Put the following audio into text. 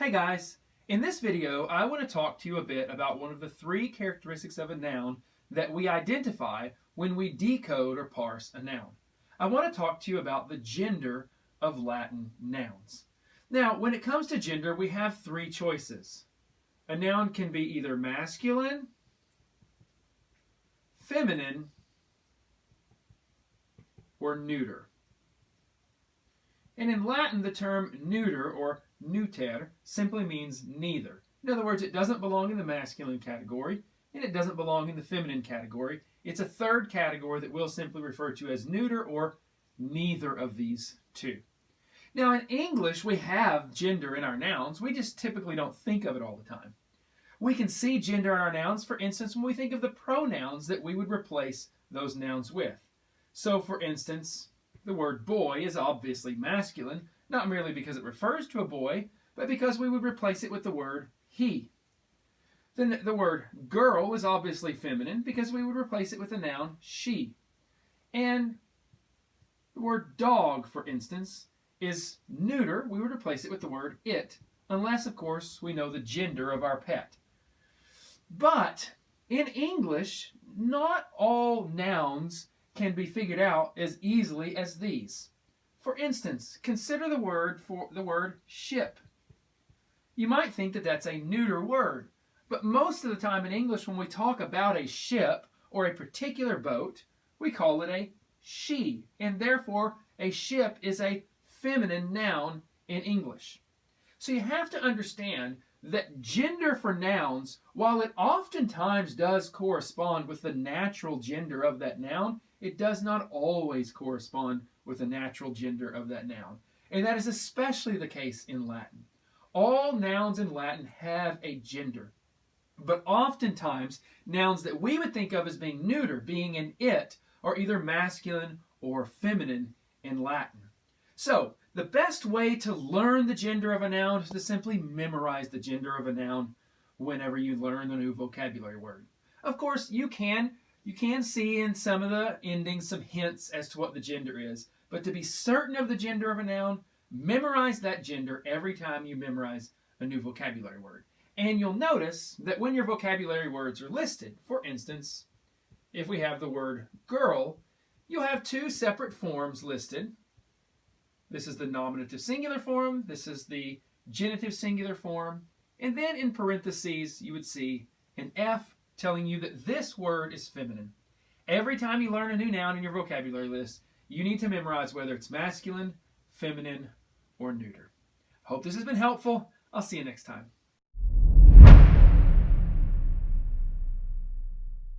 Hey guys, in this video I want to talk to you a bit about one of the three characteristics of a noun that we identify when we decode or parse a noun. I want to talk to you about the gender of Latin nouns. Now, when it comes to gender, we have three choices. A noun can be either masculine, feminine, or neuter. And in Latin, the term neuter or neuter simply means neither. In other words, it doesn't belong in the masculine category and it doesn't belong in the feminine category. It's a third category that we'll simply refer to as neuter or neither of these two. Now, in English, we have gender in our nouns. We just typically don't think of it all the time. We can see gender in our nouns, for instance, when we think of the pronouns that we would replace those nouns with. So, for instance, the word boy is obviously masculine, not merely because it refers to a boy, but because we would replace it with the word he. Then the word girl is obviously feminine because we would replace it with the noun she. And the word dog, for instance, is neuter. We would replace it with the word it, unless, of course, we know the gender of our pet. But in English, not all nouns can be figured out as easily as these. For instance, consider the word ship. You might think that that's a neuter word, but most of the time in English when we talk about a ship or a particular boat, we call it a she, and therefore a ship is a feminine noun in English. So you have to understand that gender for nouns, while it oftentimes does correspond with the natural gender of that noun, it does not always correspond with the natural gender of that noun. And that is especially the case in Latin. All nouns in Latin have a gender. But oftentimes, nouns that we would think of as being neuter, being an it, are either masculine or feminine in Latin. So, the best way to learn the gender of a noun is to simply memorize the gender of a noun whenever you learn a new vocabulary word. Of course, you can see in some of the endings some hints as to what the gender is, but to be certain of the gender of a noun, memorize that gender every time you memorize a new vocabulary word. And you'll notice that when your vocabulary words are listed, for instance, if we have the word girl, you'll have two separate forms listed. This is the nominative singular form, this is the genitive singular form, and then in parentheses you would see an F telling you that this word is feminine. Every time you learn a new noun in your vocabulary list, you need to memorize whether it's masculine, feminine, or neuter. Hope this has been helpful. I'll see you next time.